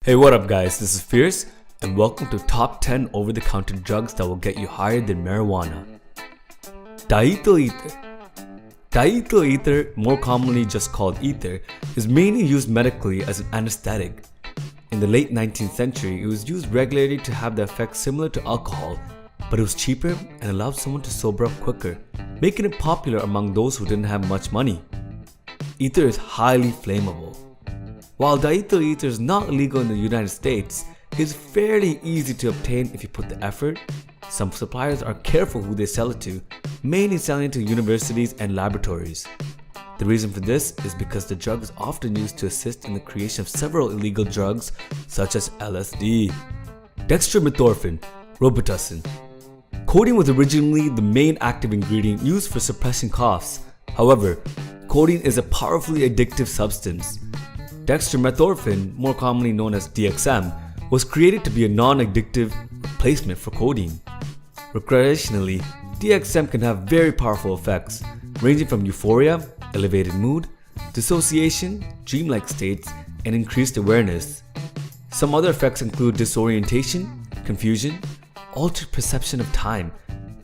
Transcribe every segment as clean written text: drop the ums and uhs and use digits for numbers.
Hey, what up guys, this is Fierce and welcome to Top 10 over-the-counter drugs that will get you higher than marijuana. Diethyl Ether. Diethyl ether, more commonly just called ether, is mainly used medically as an anesthetic. In the late 19th century, it was used regularly to have the effect similar to alcohol, but it was cheaper and allowed someone to sober up quicker, making it popular among those who didn't have much money. Ether is highly flammable. While diethyl ether is not illegal in the United States, it is fairly easy to obtain if you put the effort. Some suppliers are careful who they sell it to, mainly selling it to universities and laboratories. The reason for this is because the drug is often used to assist in the creation of several illegal drugs such as LSD. Dextromethorphan, Robitussin. Codeine was originally the main active ingredient used for suppressing coughs. However, codeine is a powerfully addictive substance. Dextromethorphan, more commonly known as DXM, was created to be a non-addictive replacement for codeine. Recreationally, DXM can have very powerful effects, ranging from euphoria, elevated mood, dissociation, dreamlike states, and increased awareness. Some other effects include disorientation, confusion, altered perception of time,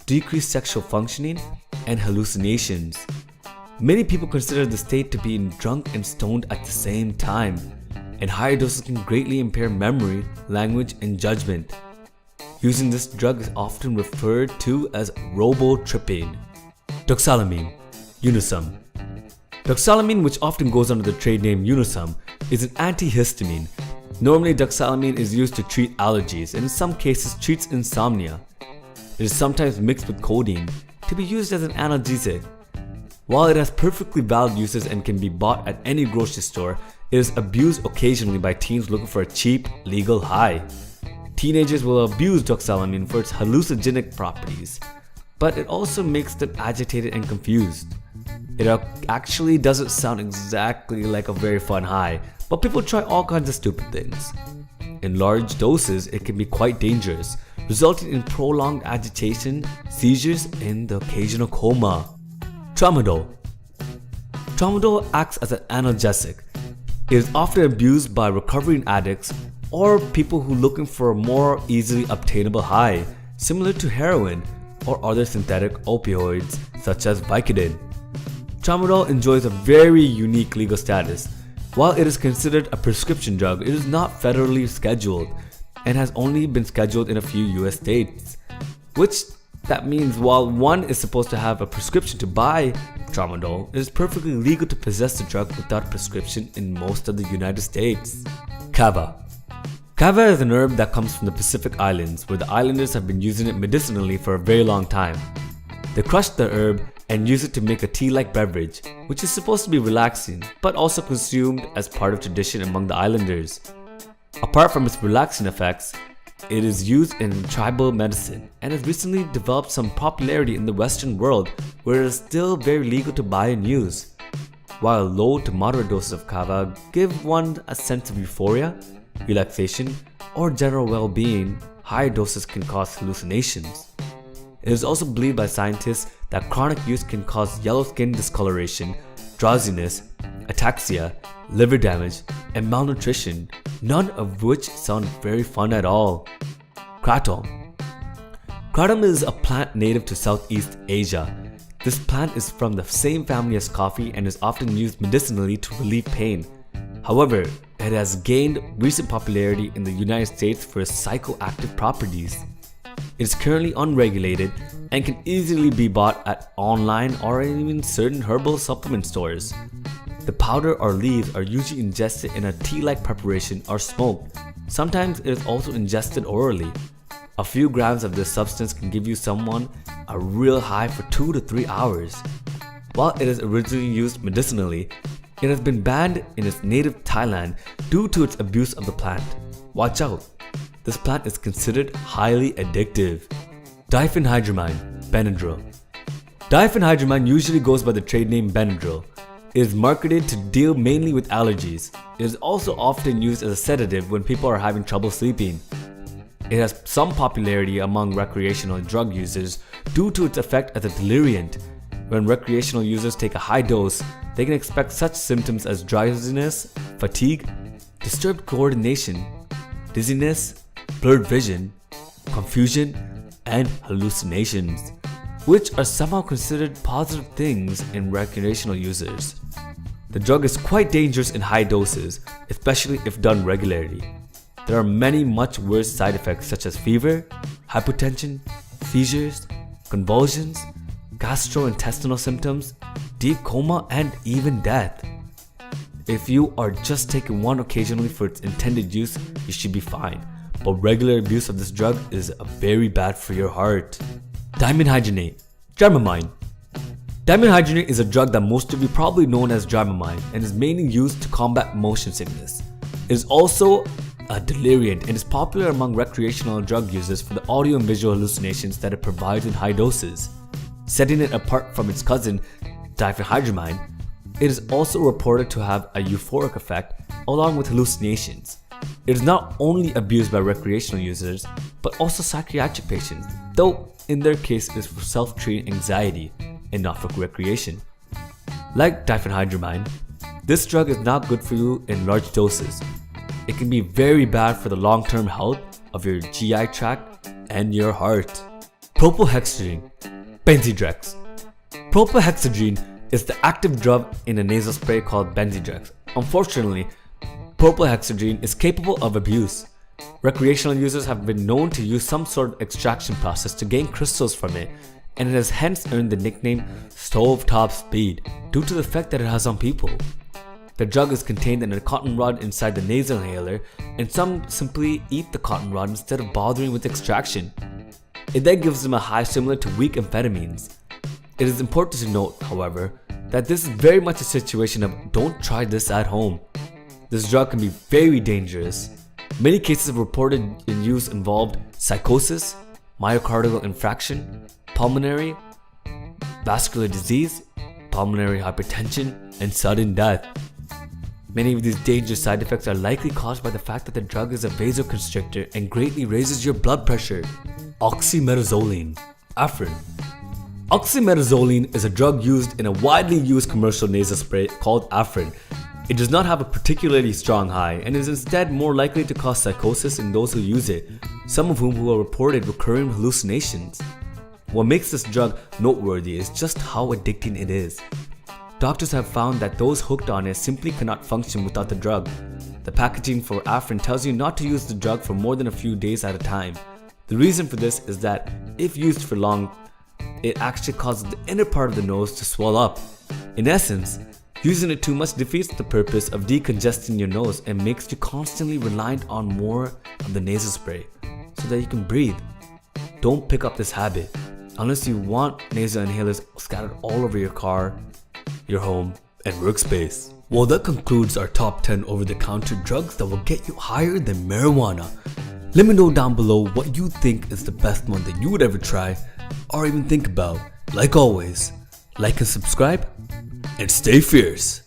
decreased sexual functioning, and hallucinations. Many people consider the state to be drunk and stoned at the same time, and higher doses can greatly impair memory, language, and judgment. Using this drug is often referred to as robo-tripping. Doxylamine, Unisom. Doxylamine, which often goes under the trade name Unisom, is an antihistamine. Normally, doxylamine is used to treat allergies and in some cases treats insomnia. It is sometimes mixed with codeine to be used as an analgesic. While it has perfectly valid uses and can be bought at any grocery store, it is abused occasionally by teens looking for a cheap, legal high. Teenagers will abuse doxylamine for its hallucinogenic properties, but it also makes them agitated and confused. It actually doesn't sound exactly like a very fun high, but people try all kinds of stupid things. In large doses, it can be quite dangerous, resulting in prolonged agitation, seizures, and the occasional coma. Tramadol. Tramadol acts as an analgesic. It is often abused by recovering addicts or people who are looking for a more easily obtainable high, similar to heroin or other synthetic opioids such as Vicodin. Tramadol enjoys a very unique legal status. While it is considered a prescription drug, it is not federally scheduled and has only been scheduled in a few US states, that means while one is supposed to have a prescription to buy Tramadol, it is perfectly legal to possess the drug without a prescription in most of the United States. Kava. Kava is an herb that comes from the Pacific Islands, where the islanders have been using it medicinally for a very long time. They crush the herb and use it to make a tea-like beverage, which is supposed to be relaxing, but also consumed as part of tradition among the islanders. Apart from its relaxing effects, it is used in tribal medicine and has recently developed some popularity in the Western world where it is still very legal to buy and use. While low to moderate doses of kava give one a sense of euphoria, relaxation, or general well-being, higher doses can cause hallucinations. It is also believed by scientists that chronic use can cause yellow skin discoloration, drowsiness, ataxia, liver damage, and malnutrition, none of which sound very fun at all. Kratom. Kratom is a plant native to Southeast Asia. This plant is from the same family as coffee and is often used medicinally to relieve pain. However, it has gained recent popularity in the United States for its psychoactive properties. It is currently unregulated and can easily be bought at online or even certain herbal supplement stores. The powder or leaves are usually ingested in a tea-like preparation or smoked. Sometimes it is also ingested orally. A few grams of this substance can give someone a real high for 2 to 3 hours. While it is originally used medicinally, it has been banned in its native Thailand due to its abuse of the plant. Watch out! This plant is considered highly addictive. Diphenhydramine, Benadryl. Diphenhydramine usually goes by the trade name Benadryl. It is marketed to deal mainly with allergies. It is also often used as a sedative when people are having trouble sleeping. It has some popularity among recreational drug users due to its effect as a deliriant. When recreational users take a high dose, they can expect such symptoms as drowsiness, fatigue, disturbed coordination, dizziness, blurred vision, confusion, and hallucinations, which are somehow considered positive things in recreational users. The drug is quite dangerous in high doses, especially if done regularly. There are many much worse side effects such as fever, hypotension, seizures, convulsions, gastrointestinal symptoms, deep coma, and even death. If you are just taking one occasionally for its intended use, you should be fine, but regular abuse of this drug is very bad for your heart. Dimenhydrinate, Dramamine. Dimenhydrinate is a drug that most of you probably know as Dramamine and is mainly used to combat motion sickness. It is also a deliriant and is popular among recreational drug users for the audio and visual hallucinations that it provides in high doses. Setting it apart from its cousin, Diphenhydramine, it is also reported to have a euphoric effect along with hallucinations. It is not only abused by recreational users, but also psychiatric patients, though in their case it is for self-treating anxiety and not for recreation. Like diphenhydramine, this drug is not good for you in large doses. It can be very bad for the long-term health of your GI tract and your heart. Propylhexedrine, Benzedrex. Propylhexedrine is the active drug in a nasal spray called Benzedrex. Unfortunately, propylhexedrine is capable of abuse. Recreational users have been known to use some sort of extraction process to gain crystals from it, and it has hence earned the nickname stovetop speed due to the effect that it has on people. The drug is contained in a cotton rod inside the nasal inhaler, and some simply eat the cotton rod instead of bothering with extraction. It then gives them a high similar to weak amphetamines. It is important to note, however, that this is very much a situation of don't try this at home. This drug can be very dangerous. Many cases of reported in use involved psychosis, myocardial infarction, pulmonary, vascular disease, pulmonary hypertension, and sudden death. Many of these dangerous side effects are likely caused by the fact that the drug is a vasoconstrictor and greatly raises your blood pressure. Oxymetazoline, Afrin. Oxymetazoline is a drug used in a widely used commercial nasal spray called Afrin. It does not have a particularly strong high and is instead more likely to cause psychosis in those who use it, some of whom have reported recurring hallucinations. What makes this drug noteworthy is just how addicting it is. Doctors have found that those hooked on it simply cannot function without the drug. The packaging for Afrin tells you not to use the drug for more than a few days at a time. The reason for this is that if used for long, it actually causes the inner part of the nose to swell up. In essence, using it too much defeats the purpose of decongesting your nose and makes you constantly reliant on more of the nasal spray so that you can breathe. Don't pick up this habit unless you want nasal inhalers scattered all over your car, your home, and workspace. Well, that concludes our top 10 over-the-counter drugs that will get you higher than marijuana. Let me know down below what you think is the best one that you would ever try or even think about. Like always, like and subscribe, and stay fierce.